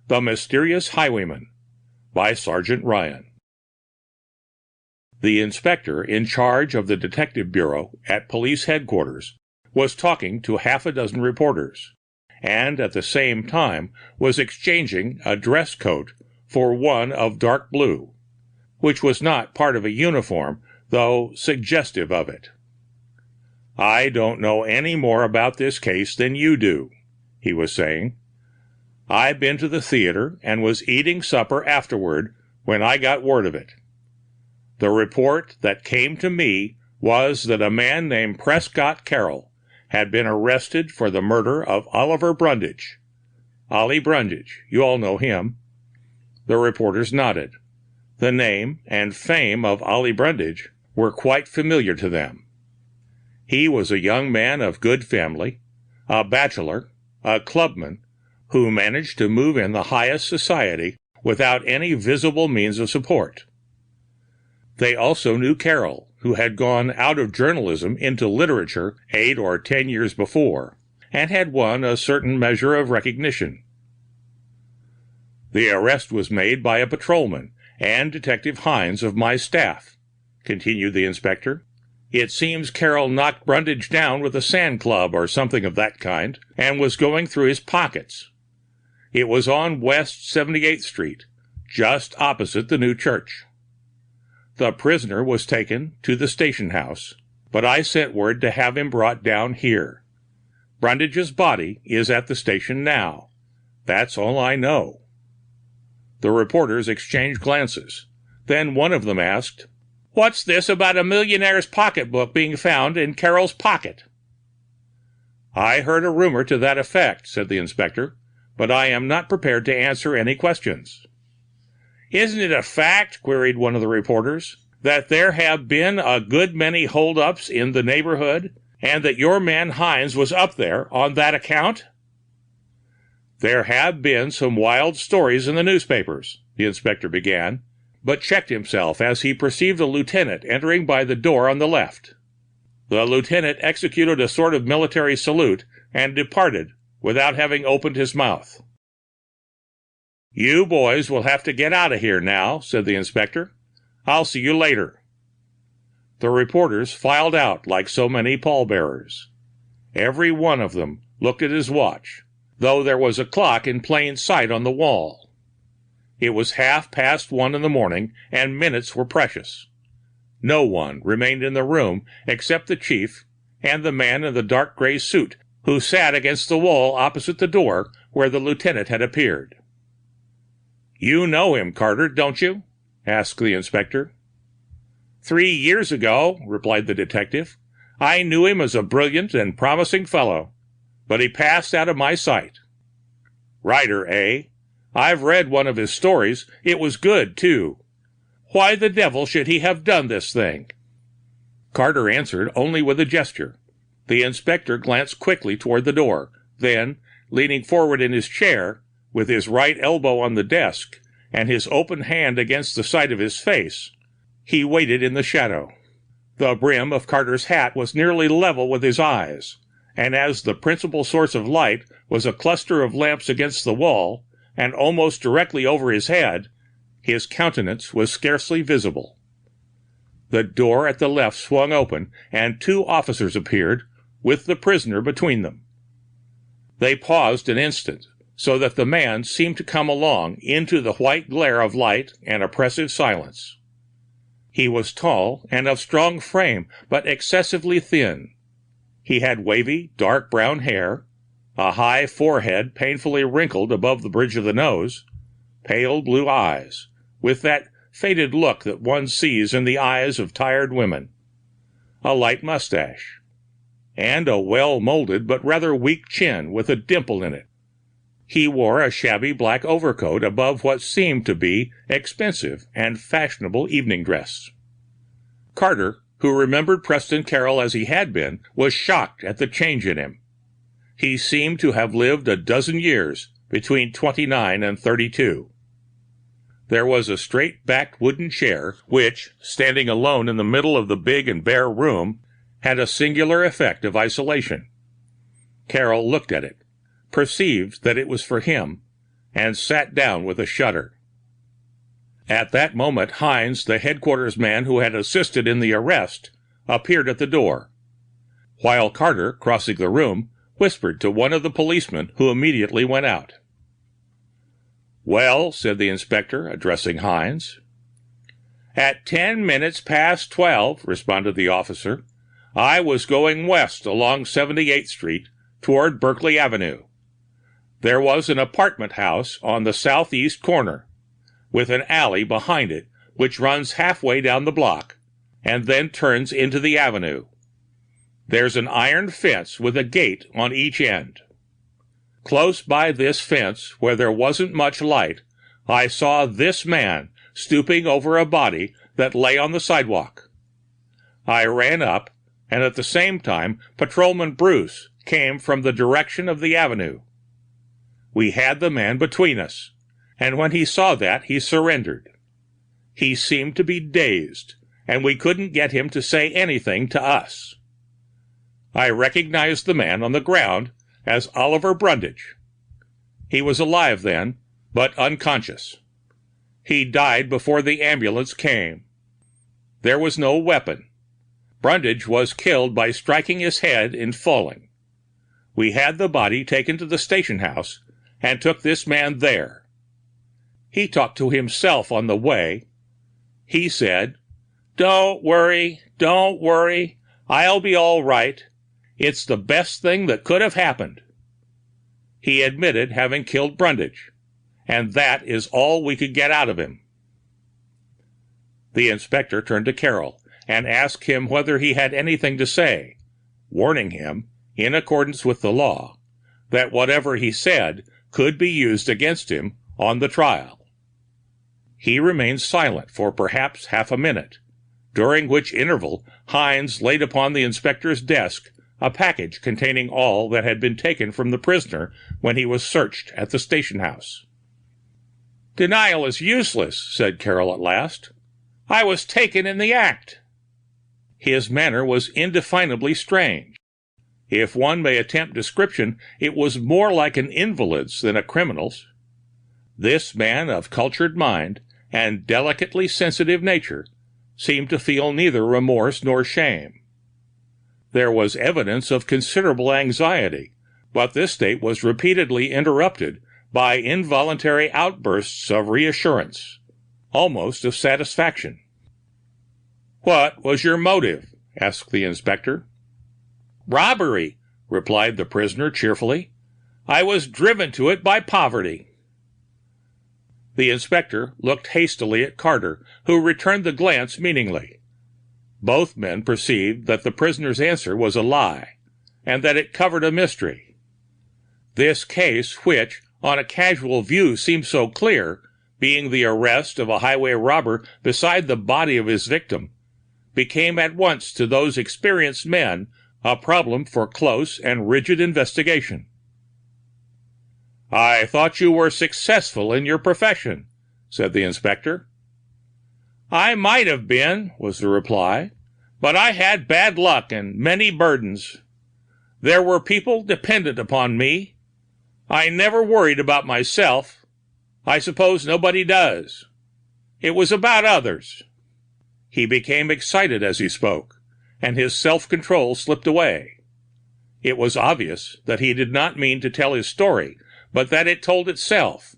The Mysterious Highwayman by Sergeant Ryan. The inspector in charge of the Detective Bureau at police headquarters was talking to half a dozen reporters, and at the same time was exchanging a dress coat for one of dark blue, which was not part of a uniform, though suggestive of it. "I don't know any more about this case than you do," he was saying. "I've been to the theater and was eating supper afterward when I got word of it. The report that came to me was that a man named Prescott Carroll had been arrested for the murder of Oliver Brundage. Ollie Brundage, you all know him." The reporters nodded. The name and fame of Ollie Brundage were quite familiar to them. He was a young man of good family, a bachelor, a clubman, who managed to move in the highest society without any visible means of support. They also knew Carroll, who had gone out of journalism into literature 8 or 10 years before, and had won a certain measure of recognition. "The arrest was made by a patrolman and Detective Hines of my staff," continued the inspector. "It seems Carroll knocked Brundage down with a sand club or something of that kind, and was going through his pockets. It was on West 78th Street, just opposite the new church. The prisoner was taken to the station house, but I sent word to have him brought down here. Brundage's body is at the station now. That's all I know." The reporters exchanged glances. Then one of them asked, "What's this about a millionaire's pocketbook being found in Carroll's pocket?" "I heard a rumor to that effect," said the inspector, "but I am not prepared to answer any questions." "Isn't it a fact," queried one of the reporters, "that there have been a good many hold-ups in the neighborhood, and that your man Hines was up there on that account?" "There have been some wild stories in the newspapers," the inspector began, but checked himself as he perceived a lieutenant entering by the door on the left. The lieutenant executed a sort of military salute and departed without having opened his mouth. "You boys will have to get out of here now," said the inspector. "I'll see you later." The reporters filed out like so many pallbearers. Every one of them looked at his watch, though there was a clock in plain sight on the wall. It was 1:30 in the morning, and minutes were precious. No one remained in the room except the chief and the man in the dark gray suit who sat against the wall opposite the door where the lieutenant had appeared. "You know him, Carter, don't you?" asked the inspector. "3 years ago," replied the detective, "I knew him as a brilliant and promising fellow, but he passed out of my sight." "Writer, eh? I've read one of his stories. It was good, too. Why the devil should he have done this thing?" Carter answered only with a gesture. The inspector glanced quickly toward the door, then, leaning forward in his chair, with his right elbow on the desk and his open hand against the side of his face, he waited in the shadow. The brim of Carter's hat was nearly level with his eyes, and as the principal source of light was a cluster of lamps against the wall and almost directly over his head, his countenance was scarcely visible. The door at the left swung open, and 2 officers appeared, with the prisoner between them. They paused an instant, so that the man seemed to come along into the white glare of light and oppressive silence. He was tall and of strong frame, but excessively thin. He had wavy, dark brown hair, a high forehead painfully wrinkled above the bridge of the nose, pale blue eyes, with that faded look that one sees in the eyes of tired women, a light mustache, and a well-molded but rather weak chin with a dimple in it. He wore a shabby black overcoat above what seemed to be expensive and fashionable evening dress. Carter, who remembered Preston Carroll as he had been, was shocked at the change in him. He seemed to have lived a dozen years between 29 and 32. There was a straight-backed wooden chair, which, standing alone in the middle of the big and bare room, had a singular effect of isolation. Carroll looked at it, perceived that it was for him, and sat down with a shudder. At that moment, Hines, the headquarters man who had assisted in the arrest, appeared at the door, while Carter, crossing the room, whispered to one of the policemen, who immediately went out. "Well," said the inspector, addressing Hines. "At 10 minutes past 12, responded the officer, "I was going west along 78th Street toward Berkeley Avenue. There was an apartment house on the southeast corner, with an alley behind it which runs halfway down the block, and then turns into the avenue. There's an iron fence with a gate on each end. Close by this fence, where there wasn't much light, I saw this man stooping over a body that lay on the sidewalk. I ran up, and at the same time, Patrolman Bruce came from the direction of the avenue. We had the man between us, and when he saw that, he surrendered. He seemed to be dazed, and we couldn't get him to say anything to us. I recognized the man on the ground as Oliver Brundage. He was alive then, but unconscious. He died before the ambulance came. There was no weapon. Brundage was killed by striking his head in falling. We had the body taken to the station house and took this man there. He talked to himself on the way. He said, 'Don't worry, don't worry. I'll be all right. It's the best thing that could have happened.' He admitted having killed Brundage, and that is all we could get out of him." The inspector turned to Carroll and asked him whether he had anything to say, warning him, in accordance with the law, that whatever he said could be used against him on the trial. He remained silent for perhaps half a minute, during which interval Hines laid upon the inspector's desk a package containing all that had been taken from the prisoner when he was searched at the station house. "Denial is useless," said Carroll at last. "I was taken in the act." His manner was indefinably strange. If one may attempt description, it was more like an invalid's than a criminal's. This man of cultured mind and delicately sensitive nature seemed to feel neither remorse nor shame. There was evidence of considerable anxiety, but this state was repeatedly interrupted by involuntary outbursts of reassurance, almost of satisfaction. "What was your motive?" asked the inspector. "Robbery," replied the prisoner cheerfully. "I was driven to it by poverty." The inspector looked hastily at Carter, who returned the glance meaningly. Both men perceived that the prisoner's answer was a lie, and that it covered a mystery. This case, which, on a casual view, seemed so clear, being the arrest of a highway robber beside the body of his victim, became at once to those experienced men a problem for close and rigid investigation. "I thought you were successful in your profession," said the inspector. "I might have been," was the reply, "but I had bad luck and many burdens. There were people dependent upon me. I never worried about myself. I suppose nobody does. It was about others." He became excited as he spoke, and his self-control slipped away. It was obvious that he did not mean to tell his story, but that it told itself,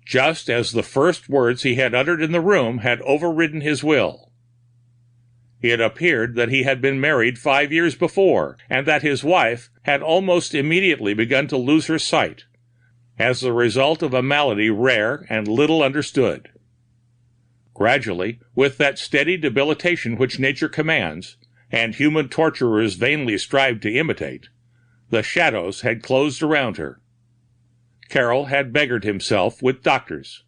just as the first words he had uttered in the room had overridden his will. It appeared that he had been married 5 years before, and that his wife had almost immediately begun to lose her sight, as the result of a malady rare and little understood. Gradually, with that steady debilitation which nature commands, and human torturers vainly strive to imitate, the shadows had closed around her. Carroll had beggared himself with doctors.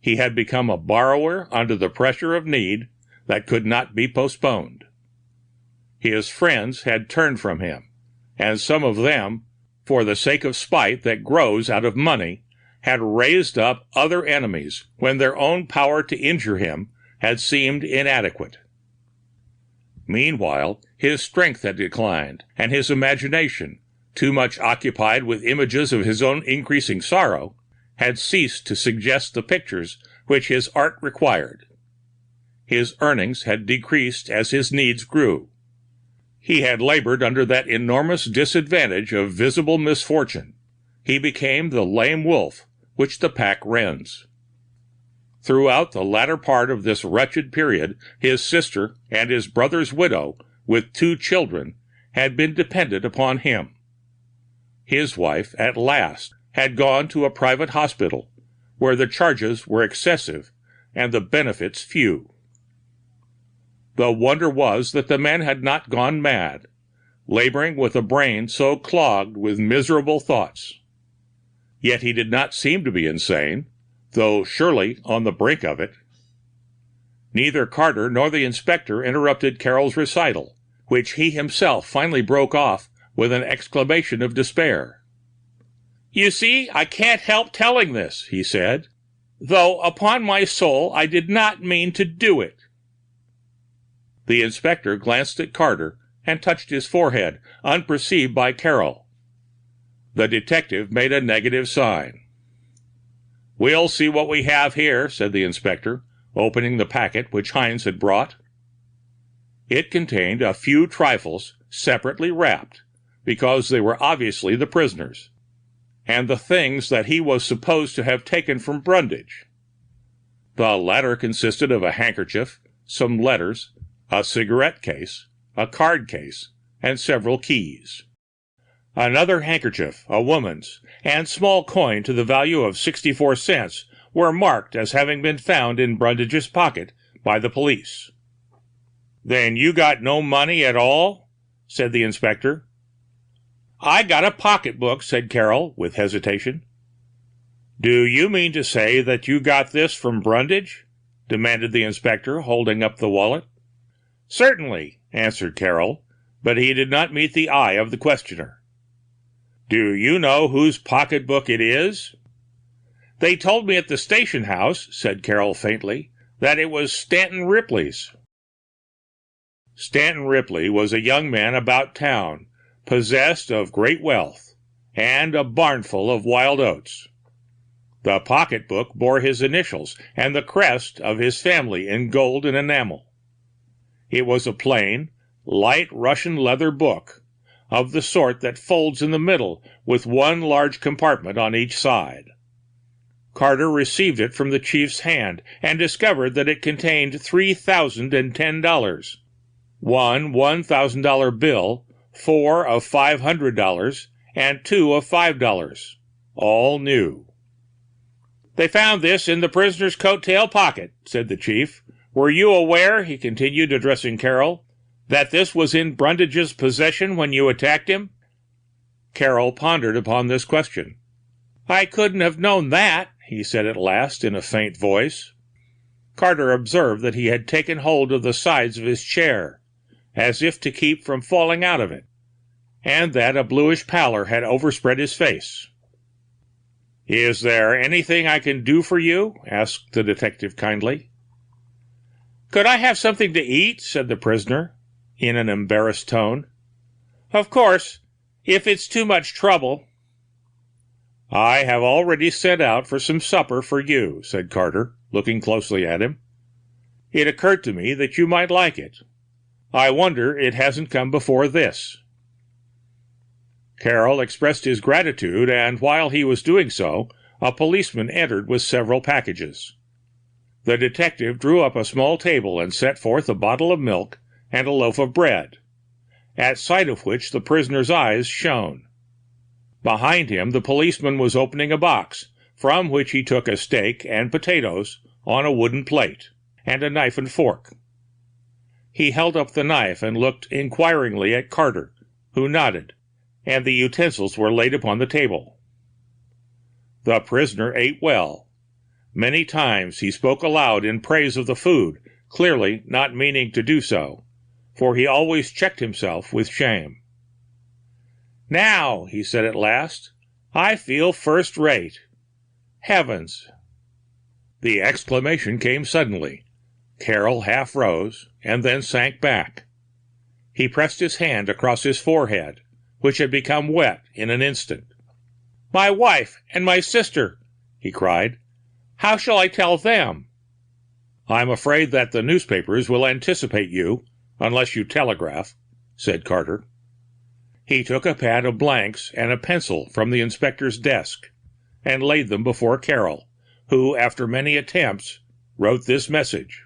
He had become a borrower under the pressure of need that could not be postponed. His friends had turned from him, and some of them, for the sake of spite that grows out of money, had raised up other enemies when their own power to injure him had seemed inadequate. Meanwhile, his strength had declined, and his imagination, too much occupied with images of his own increasing sorrow, had ceased to suggest the pictures which his art required. His earnings had decreased as his needs grew. He had labored under that enormous disadvantage of visible misfortune. He became the lame wolf which the pack rends. Throughout the latter part of this wretched period, his sister and his brother's widow, with 2 children, had been dependent upon him. His wife, at last, had gone to a private hospital, where the charges were excessive and the benefits few. The wonder was that the man had not gone mad, laboring with a brain so clogged with miserable thoughts. Yet he did not seem to be insane, though surely on the brink of it. Neither Carter nor the inspector interrupted Carroll's recital, which he himself finally broke off with an exclamation of despair. "You see, I can't help telling this," he said, "though upon my soul I did not mean to do it." The inspector glanced at Carter and touched his forehead, unperceived by Carroll. The detective made a negative sign. "We'll see what we have here," said the inspector, opening the packet which Hines had brought. It contained a few trifles separately wrapped, because they were obviously the prisoner's, and the things that he was supposed to have taken from Brundage. The latter consisted of a handkerchief, some letters, a cigarette case, a card case, and several keys. Another handkerchief, a woman's, and small coin to the value of 64 cents were marked as having been found in Brundage's pocket by the police. "Then you got no money at all?" said the inspector. "I got a pocketbook," said Carroll, with hesitation. "Do you mean to say that you got this from Brundage?" demanded the inspector, holding up the wallet. "Certainly," answered Carroll, but he did not meet the eye of the questioner. "Do you know whose pocketbook it is?" "They told me at the station house," said Carroll faintly, "that it was Stanton Ripley's." Stanton Ripley was a young man about town, possessed of great wealth, and a barnful of wild oats. The pocketbook bore his initials and the crest of his family in gold and enamel. It was a plain, light Russian leather book, of the sort that folds in the middle with one large compartment on each side. Carter received it from the chief's hand and discovered that it contained $3,010, one $1,000 bill, 4 of $500, and 2 of $5, all new. "They found this in the prisoner's coat-tail pocket," said the chief. "Were you aware," he continued, addressing Carroll, "that this was in Brundage's possession when you attacked him?" Carroll pondered upon this question. "I couldn't have known that," he said at last in a faint voice. Carter observed that he had taken hold of the sides of his chair, as if to keep from falling out of it, and that a bluish pallor had overspread his face. "Is there anything I can do for you?" asked the detective kindly. "Could I have something to eat?" said the prisoner, in an embarrassed tone. "Of course, if it's too much trouble—" "I have already sent out for some supper for you," said Carter, looking closely at him. "It occurred to me that you might like it. I wonder it hasn't come before this." Carroll expressed his gratitude, and while he was doing so, a policeman entered with several packages. The detective drew up a small table and set forth a bottle of milk and a loaf of bread, at sight of which the prisoner's eyes shone. Behind him, the policeman was opening a box, from which he took a steak and potatoes on a wooden plate, and a knife and fork. He held up the knife and looked inquiringly at Carter, who nodded, and the utensils were laid upon the table. The prisoner ate well. Many times he spoke aloud in praise of the food, clearly not meaning to do so, for he always checked himself with shame. "Now," he said at last, "I feel first rate. Heavens!" The exclamation came suddenly. Carroll half rose and then sank back. He pressed his hand across his forehead, which had become wet in an instant. "My wife and my sister!" he cried. "How shall I tell them?" "I'm afraid that the newspapers will anticipate you, unless you telegraph," said Carter. He took a pad of blanks and a pencil from the inspector's desk and laid them before Carol, who, after many attempts, wrote this message: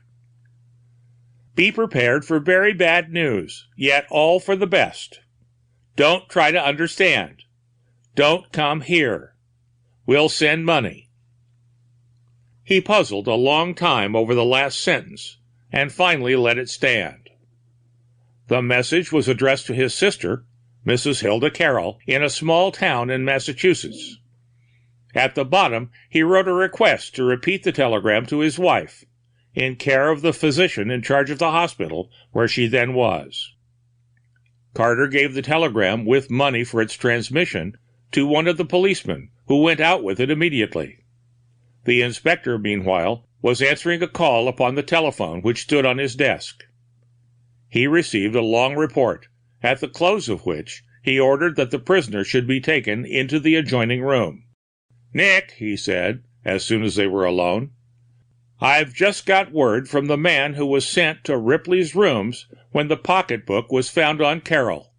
"Be prepared for very bad news, yet all for the best. Don't try to understand. Don't come here. We'll send money." He puzzled a long time over the last sentence and finally let it stand. The message was addressed to his sister, Mrs. Hilda Carroll, in a small town in Massachusetts. At the bottom, he wrote a request to repeat the telegram to his wife, in care of the physician in charge of the hospital where she then was. Carter gave the telegram with money for its transmission to one of the policemen, who went out with it immediately. The inspector, meanwhile, was answering a call upon the telephone which stood on his desk. He received a long report, at the close of which he ordered that the prisoner should be taken into the adjoining room. "Nick," he said, as soon as they were alone, "I've just got word from the man who was sent to Ripley's rooms when the pocketbook was found on Carol.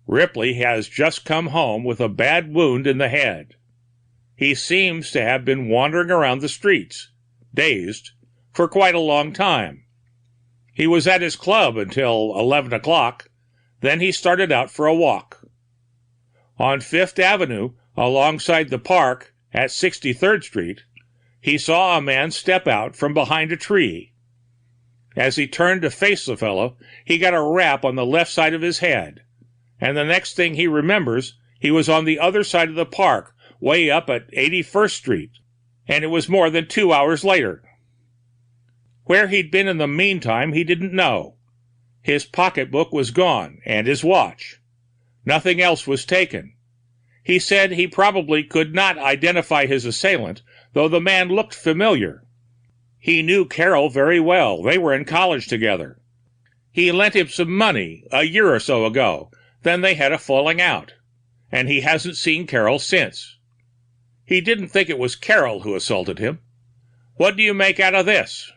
Ripley has just come home with a bad wound in the head. He seems to have been wandering around the streets, dazed, for quite a long time. He was at his club until 11 o'clock, then he started out for a walk. On Fifth Avenue, alongside the park at 63rd Street, he saw a man step out from behind a tree. As he turned to face the fellow, he got a rap on the left side of his head, and the next thing he remembers, he was on the other side of the park, way up at 81st Street, and it was more than 2 hours later. Where he'd been in the meantime, he didn't know. His pocketbook was gone, and his watch. Nothing else was taken. He said he probably could not identify his assailant, though the man looked familiar. He knew Carol very well. They were in college together. He lent him some money a year or so ago. Then they had a falling out, and he hasn't seen Carol since. He didn't think it was Carol who assaulted him. What do you make out of this?"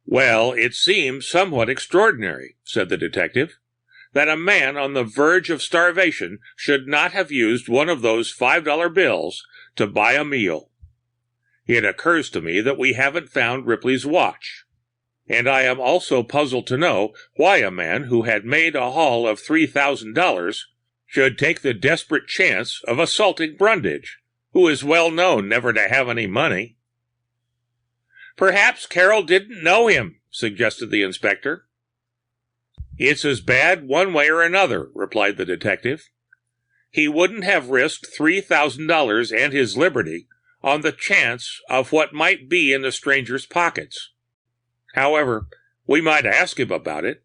"Well, it seems somewhat extraordinary," said the detective, "that a man on the verge of starvation should not have used one of those $5 bills to buy a meal. It occurs to me that we haven't found Ripley's watch, and I am also puzzled to know why a man who had made a haul of $3,000 should take the desperate chance of assaulting Brundage, who is well known never to have any money." "Perhaps Carol didn't know him," suggested the inspector. "It's as bad one way or another," replied the detective. "He wouldn't have risked $3,000 and his liberty on the chance of what might be in the stranger's pockets. However, we might ask him about it."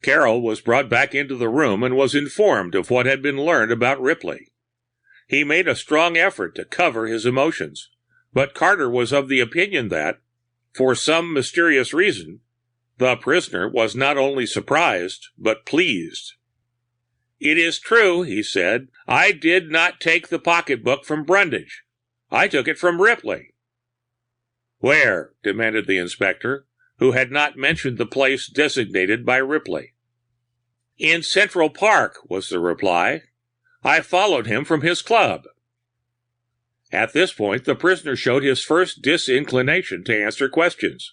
Carol was brought back into the room and was informed of what had been learned about Ripley. He made a strong effort to cover his emotions, but Carter was of the opinion that, for some mysterious reason, the prisoner was not only surprised, but pleased. "It is true," he said, "I did not take the pocketbook from Brundage. I took it from Ripley." "Where?" demanded the inspector, who had not mentioned the place designated by Ripley. "In Central Park," was the reply. "I followed him from his club." At this point, the prisoner showed his first disinclination to answer questions,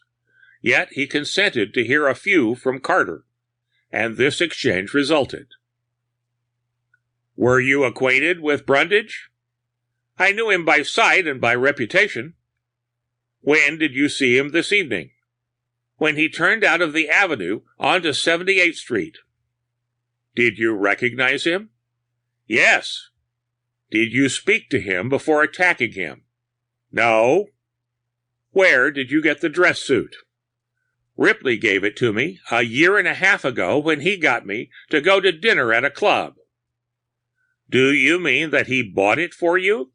yet he consented to hear a few from Carter, and this exchange resulted. "Were you acquainted with Brundage?" "I knew him by sight and by reputation." "When did you see him this evening?" "When he turned out of the avenue onto 78th Street." "Did you recognize him?" "Yes." "Did you speak to him before attacking him?" "No." "Where did you get the dress suit?" "Ripley gave it to me a year and a half ago when he got me to go to dinner at a club." "Do you mean that he bought it for you?"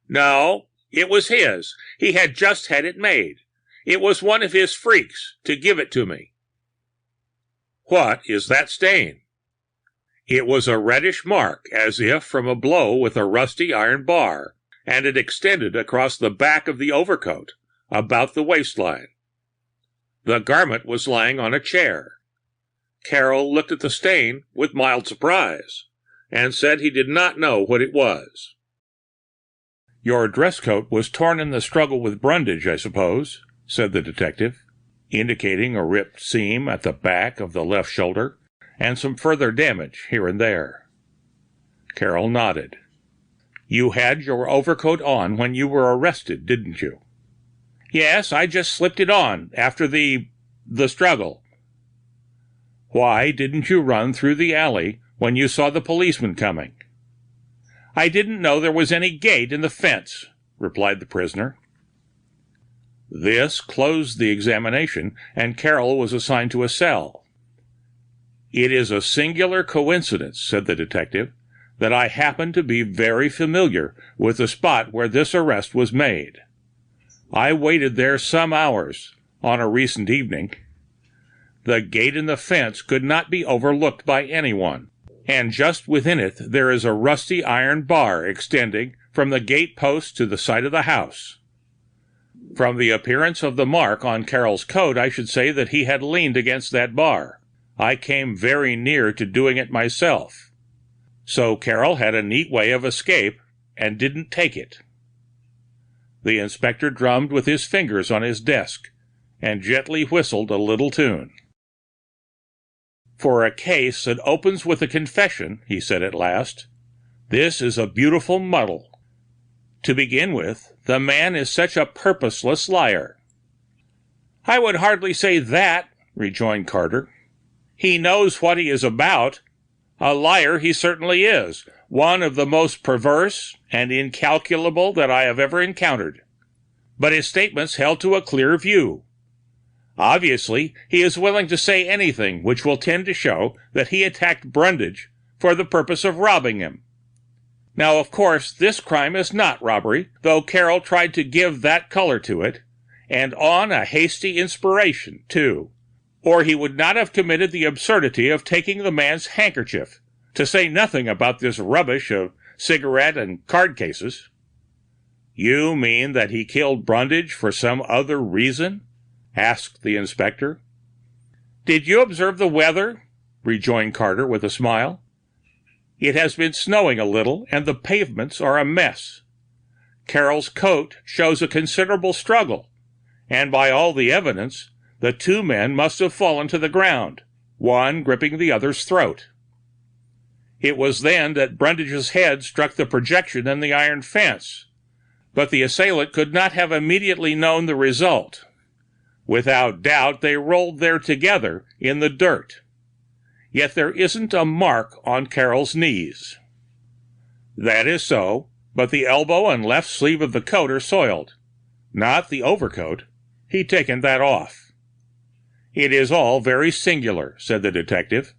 "No, it was his. He had just had it made. It was one of his freaks to give it to me." "What is that stain?" "It was a reddish mark, as if from a blow with a rusty iron bar, and it extended across the back of the overcoat, about the waistline. The garment was lying on a chair. Carroll looked at the stain with mild surprise, and said he did not know what it was. "Your dress coat was torn in the struggle with Brundage, I suppose," said the detective, indicating a ripped seam at the back of the left shoulder, and some further damage here and there. Carroll nodded. "You had your overcoat on when you were arrested, didn't you?" "Yes, I just slipped it on after the struggle." "Why didn't you run through the alley when you saw the policeman coming?" "I didn't know there was any gate in the fence," replied the prisoner. This closed the examination, and Carroll was assigned to a cell. "It is a singular coincidence," said the detective, "that I happen to be very familiar with the spot where this arrest was made. I waited there some hours on a recent evening. The gate in the fence could not be overlooked by anyone, and just within it there is a rusty iron bar extending from the gate post to the side of the house. From the appearance of the mark on Carroll's coat, I should say that he had leaned against that bar. I came very near to doing it myself. So Carroll had a neat way of escape and didn't take it." The inspector drummed with his fingers on his desk and gently whistled a little tune. "For a case that opens with a confession," he said at last, "this is a beautiful muddle. To begin with, the man is such a purposeless liar." "I would hardly say that," rejoined Carter. "He knows what he is about. A liar he certainly is, one of the most perverse and incalculable that I have ever encountered. But his statements held to a clear view. Obviously, he is willing to say anything which will tend to show that he attacked Brundage for the purpose of robbing him. Now, of course, this crime is not robbery, though Carroll tried to give that color to it, and on a hasty inspiration, too, or he would not have committed the absurdity of taking the man's handkerchief, to say nothing about this rubbish of cigarette and card cases." "You mean that he killed Brundage for some other reason?" asked the inspector. "Did you observe the weather?" rejoined Carter with a smile. "It has been snowing a little, and the pavements are a mess. Carroll's coat shows a considerable struggle, and by all the evidence, the two men must have fallen to the ground, one gripping the other's throat. It was then that Brundage's head struck the projection in the iron fence, but the assailant could not have immediately known the result. Without doubt, they rolled there together in the dirt. Yet there isn't a mark on Carroll's knees." "That is so, but the elbow and left sleeve of the coat are soiled. Not the overcoat. He'd taken that off." "It is all very singular," said the detective.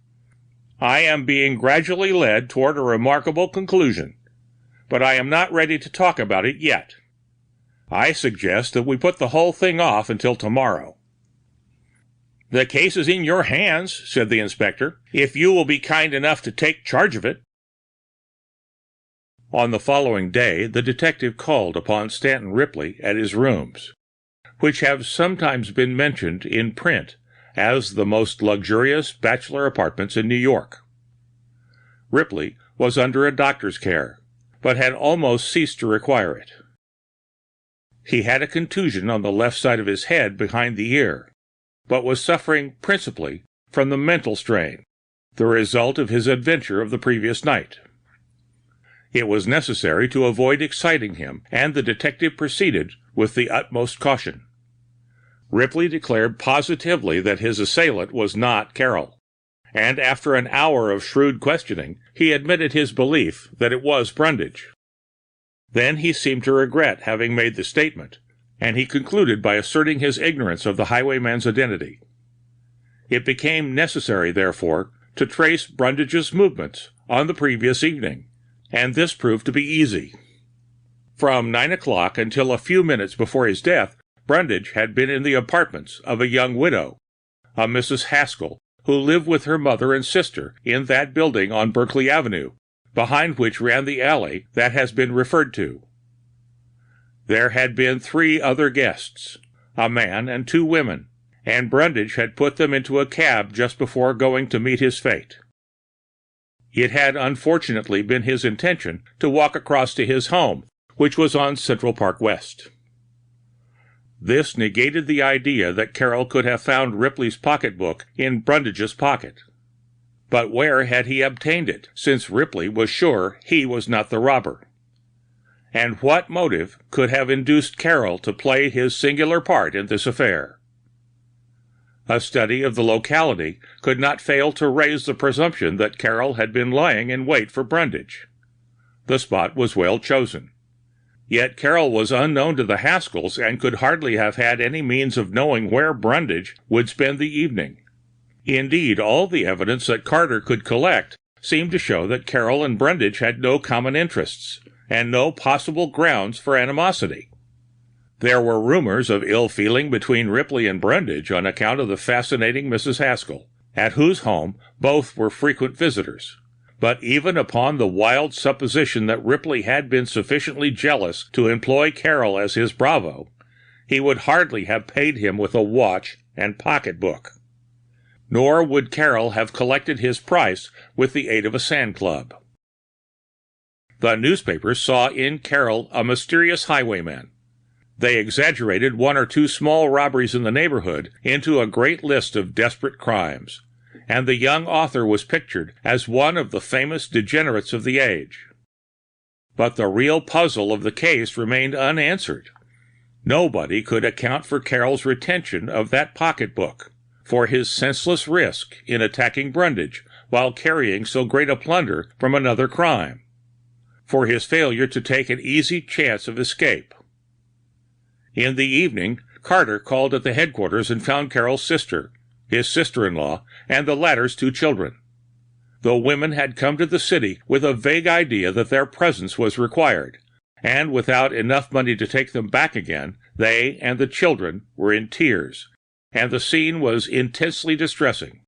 "I am being gradually led toward a remarkable conclusion, but I am not ready to talk about it yet. I suggest that we put the whole thing off until tomorrow." "The case is in your hands," said the inspector, "if you will be kind enough to take charge of it." On the following day, the detective called upon Stanton Ripley at his rooms, which have sometimes been mentioned in print as the most luxurious bachelor apartments in New York. Ripley was under a doctor's care, but had almost ceased to require it. He had a contusion on the left side of his head behind the ear, but was suffering principally from the mental strain, the result of his adventure of the previous night. It was necessary to avoid exciting him, and the detective proceeded with the utmost caution. Ripley declared positively that his assailant was not Carroll, and after an hour of shrewd questioning, he admitted his belief that it was Brundage. Then he seemed to regret having made the statement, and he concluded by asserting his ignorance of the highwayman's identity. It became necessary, therefore, to trace Brundage's movements on the previous evening, and this proved to be easy. From 9 o'clock until a few minutes before his death, Brundage had been in the apartments of a young widow, a Mrs. Haskell, who lived with her mother and sister in that building on Berkeley Avenue, behind which ran the alley that has been referred to. There had been 3 other guests, a man and 2 women, and Brundage had put them into a cab just before going to meet his fate. It had unfortunately been his intention to walk across to his home, which was on Central Park West. This negated the idea that Carroll could have found Ripley's pocketbook in Brundage's pocket. But where had he obtained it, since Ripley was sure he was not the robber? And what motive could have induced Carroll to play his singular part in this affair? A study of the locality could not fail to raise the presumption that Carroll had been lying in wait for Brundage. The spot was well chosen. Yet Carroll was unknown to the Haskells and could hardly have had any means of knowing where Brundage would spend the evening. Indeed, all the evidence that Carter could collect seemed to show that Carroll and Brundage had no common interests, and no possible grounds for animosity. There were rumors of ill feeling between Ripley and Brundage on account of the fascinating Mrs. Haskell, at whose home both were frequent visitors. But even upon the wild supposition that Ripley had been sufficiently jealous to employ Carroll as his bravo, he would hardly have paid him with a watch and pocketbook. Nor would Carroll have collected his price with the aid of a sand club. The newspapers saw in Carroll a mysterious highwayman. They exaggerated 1 or 2 small robberies in the neighborhood into a great list of desperate crimes, and the young author was pictured as one of the famous degenerates of the age. But the real puzzle of the case remained unanswered. Nobody could account for Carroll's retention of that pocketbook, for his senseless risk in attacking Brundage while carrying so great a plunder from another crime, for his failure to take an easy chance of escape. In the evening, Carter called at the headquarters and found Carroll's sister, his sister-in-law, and the latter's 2 children. The women had come to the city with a vague idea that their presence was required, and without enough money to take them back again, they and the children were in tears, and the scene was intensely distressing.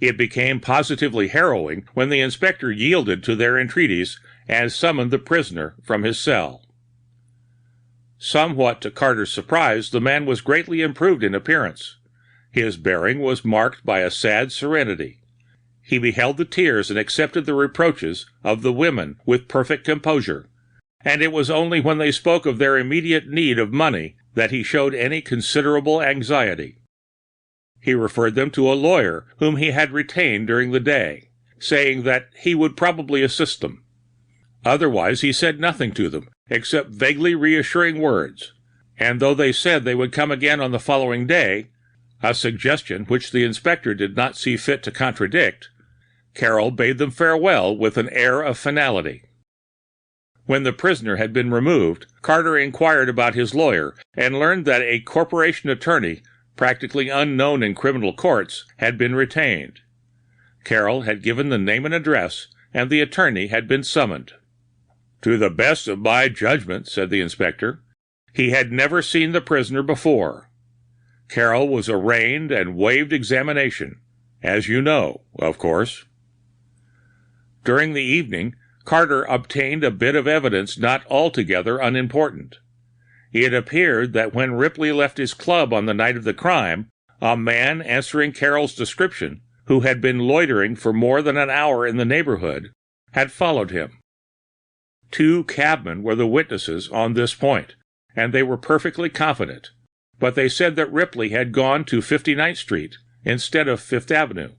It became positively harrowing when the inspector yielded to their entreaties and summoned the prisoner from his cell. Somewhat to Carter's surprise, the man was greatly improved in appearance. His bearing was marked by a sad serenity. He beheld the tears and accepted the reproaches of the women with perfect composure, and it was only when they spoke of their immediate need of money that he showed any considerable anxiety. He referred them to a lawyer whom he had retained during the day, saying that he would probably assist them. Otherwise he said nothing to them, except vaguely reassuring words, and though they said they would come again on the following day, a suggestion which the inspector did not see fit to contradict, Carroll bade them farewell with an air of finality. When the prisoner had been removed, Carter inquired about his lawyer and learned that a corporation attorney, practically unknown in criminal courts, had been retained. Carroll had given the name and address, and the attorney had been summoned. "To the best of my judgment," said the inspector, he had never seen the prisoner before. Carroll was arraigned and waived examination, as you know, of course. During the evening, Carter obtained a bit of evidence not altogether unimportant. It appeared that when Ripley left his club on the night of the crime, a man answering Carroll's description, who had been loitering for more than an hour in the neighborhood, had followed him. 2 cabmen were the witnesses on this point, and they were perfectly confident, but they said that Ripley had gone to 59th Street instead of Fifth Avenue.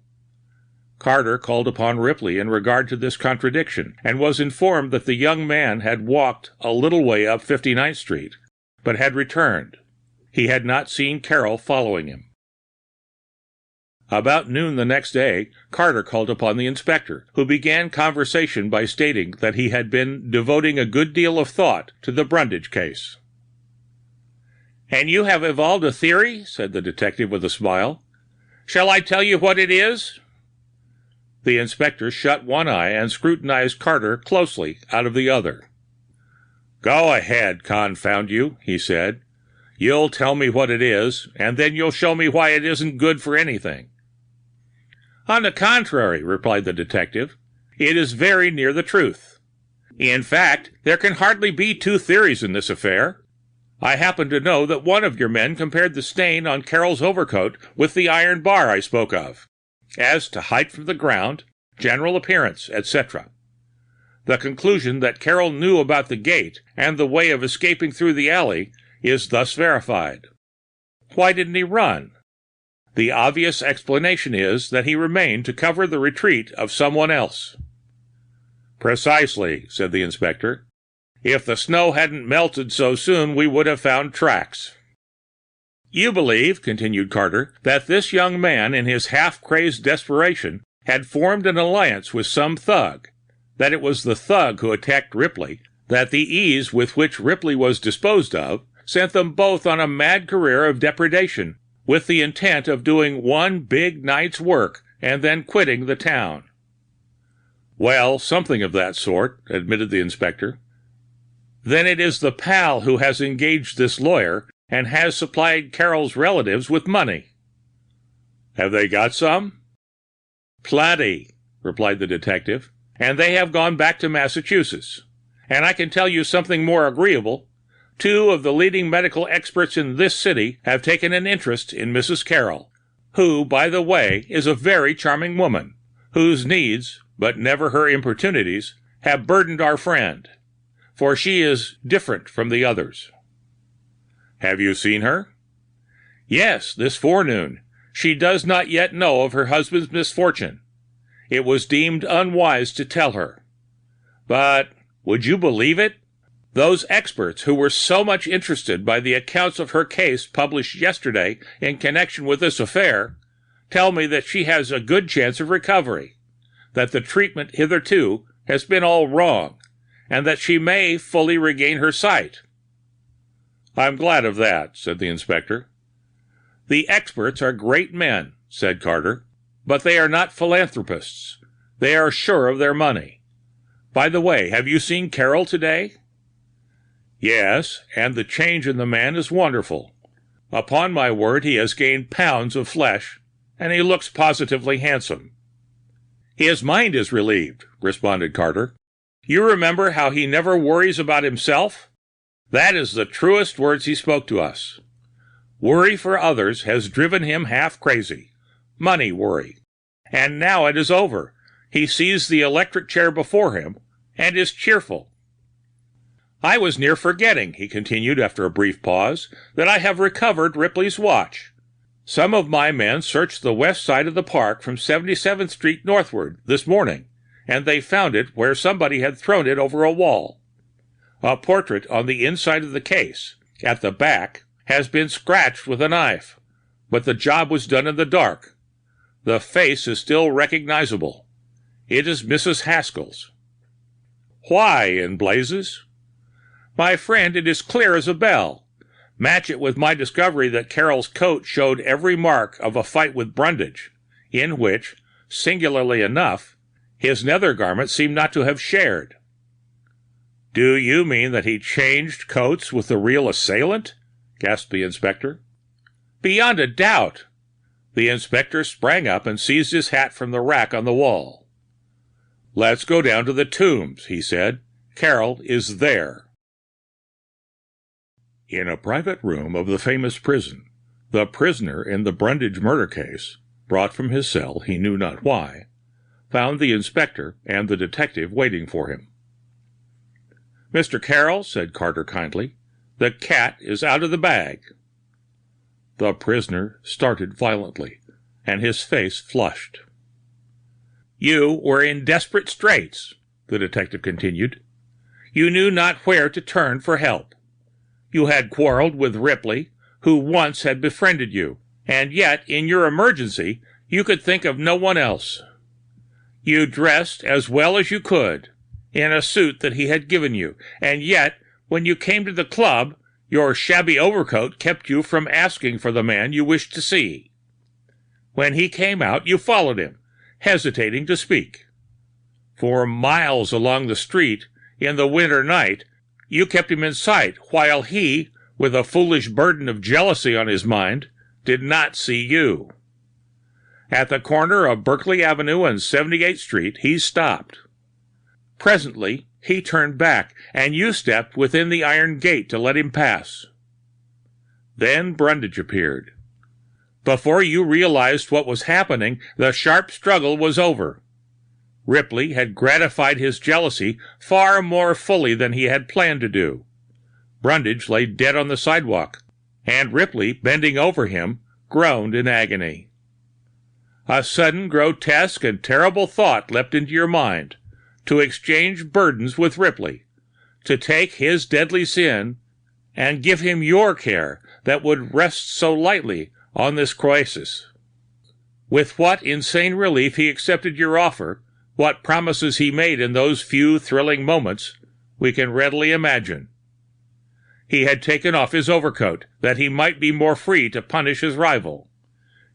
Carter called upon Ripley in regard to this contradiction, and was informed that the young man had walked a little way up 59th Street, but had returned. He had not seen Carroll following him. About noon the next day, Carter called upon the inspector, who began conversation by stating that he had been devoting a good deal of thought to the Brundage case. "And you have evolved a theory?" said the detective with a smile. "Shall I tell you what it is?" The inspector shut one eye and scrutinized Carter closely out of the other. "Go ahead, confound you," he said. "You'll tell me what it is, and then you'll show me why it isn't good for anything." "On the contrary," replied the detective, "it is very near the truth. In fact, there can hardly be two theories in this affair. I happen to know that one of your men compared the stain on Carol's overcoat with the iron bar I spoke of, as to height from the ground, general appearance, etc. The conclusion that Carol knew about the gate and the way of escaping through the alley is thus verified. Why didn't he run? The obvious explanation is that he remained to cover the retreat of someone else. Precisely, said the inspector. If the snow hadn't melted so soon, we would have found tracks. You believe, continued Carter, that this young man, in his half-crazed desperation, had formed an alliance with some thug, that it was the thug who attacked Ripley, that the ease with which Ripley was disposed of sent them both on a mad career of depredation, with the intent of doing one big night's work and then quitting the town. Well, something of that sort, admitted the inspector. Then it is the pal who has engaged this lawyer and has supplied Carol's relatives with money. Have they got some? Plenty, replied the detective, and they have gone back to Massachusetts. And I can tell you something more agreeable. Two of the leading medical experts in this city have taken an interest in Mrs. Carol, who, by the way, is a very charming woman, whose needs, but never her importunities, have burdened our friend, for she is different from the others. Have you seen her? Yes, this forenoon. She does not yet know of her husband's misfortune. It was deemed unwise to tell her. But, would you believe it? Those experts who were so much interested by the accounts of her case published yesterday in connection with this affair tell me that she has a good chance of recovery, that the treatment hitherto has been all wrong, and that she may fully regain her sight. I'm glad of that, said the inspector. The experts are great men, said Carter, but they are not philanthropists. They are sure of their money. By the way, have you seen Carol today? Yes, and the change in the man is wonderful. Upon my word, he has gained pounds of flesh, and he looks positively handsome. His mind is relieved, responded Carter. You remember how he never worries about himself? That is the truest words he spoke to us. Worry for others has driven him half crazy. Money worry. And now it is over. He sees the electric chair before him and is cheerful. I was near forgetting, he continued after a brief pause, that I have recovered Ripley's watch. Some of my men searched the west side of the park from 77th Street northward this morning, and they found it where somebody had thrown it over a wall. A portrait on the inside of the case, at the back, has been scratched with a knife, but the job was done in the dark. The face is still recognizable. It is Mrs. Haskell's. Why, in blazes? My friend, it is clear as a bell. Match it with my discovery that Carol's coat showed every mark of a fight with Brundage, in which, singularly enough, his nether garment seemed not to have shared. Do you mean that he changed coats with the real assailant? Gasped the inspector. Beyond a doubt. The inspector sprang up and seized his hat from the rack on the wall. Let's go down to the Tombs, he said. Carol is there. In a private room of the famous prison, the prisoner in the Brundage murder case, brought from his cell he knew not why, found the inspector and the detective waiting for him. Mr. Carroll, said Carter kindly, the cat is out of the bag. The prisoner started violently, and his face flushed. You were in desperate straits, the detective continued. You knew not where to turn for help. You had quarreled with Ripley, who once had befriended you, and yet, in your emergency, you could think of no one else. You dressed as well as you could, in a suit that he had given you, and yet, when you came to the club, your shabby overcoat kept you from asking for the man you wished to see. When he came out, you followed him, hesitating to speak. For miles along the street, in the winter night, you kept him in sight, while he, with a foolish burden of jealousy on his mind, did not see you. At the corner of Berkeley Avenue and 78th Street, he stopped. Presently, He turned back, and you stepped within the iron gate to let him pass. Then Brundage appeared. Before you realized what was happening, the sharp struggle was over. Ripley had gratified his jealousy far more fully than he had planned to do. Brundage lay dead on the sidewalk, and Ripley, bending over him, groaned in agony. A sudden, grotesque, and terrible thought leapt into your mind: to exchange burdens with Ripley, to take his deadly sin and give him your care that would rest so lightly on this Croesus. With what insane relief he accepted your offer, what promises he made in those few thrilling moments, we can readily imagine. He had taken off his overcoat that he might be more free to punish his rival.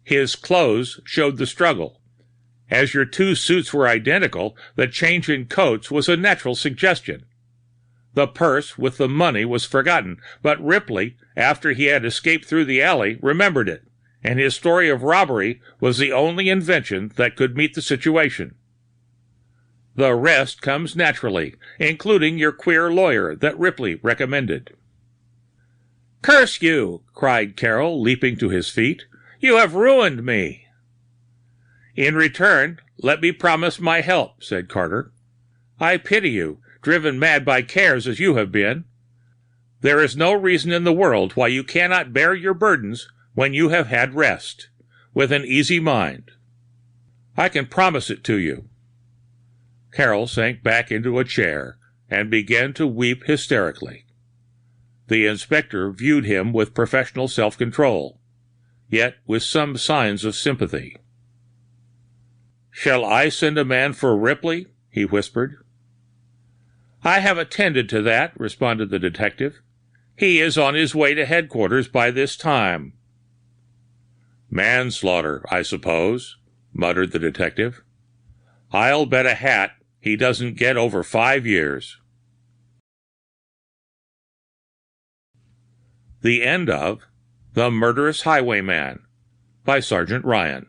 His clothes showed the struggle. As your two suits were identical, the change in coats was a natural suggestion. The purse with the money was forgotten, but Ripley, after he had escaped through the alley, remembered it, and his story of robbery was the only invention that could meet the situation. The rest comes naturally, including your queer lawyer that Ripley recommended. "Curse you!" cried Carroll, leaping to his feet. "You have ruined me!" "In return, let me promise my help," said Carter. "I pity you, driven mad by cares as you have been. There is no reason in the world why you cannot bear your burdens when you have had rest, with an easy mind. I can promise it to you." Carroll sank back into a chair and began to weep hysterically. The inspector viewed him with professional self-control, yet with some signs of sympathy. "Shall I send a man for Ripley?" he whispered. "I have attended to that," responded the detective. "He is on his way to headquarters by this time." "Manslaughter, I suppose," muttered the detective. "I'll bet a hat he doesn't get over 5 years." The end of The Murderous Highwayman by Sergeant Ryan.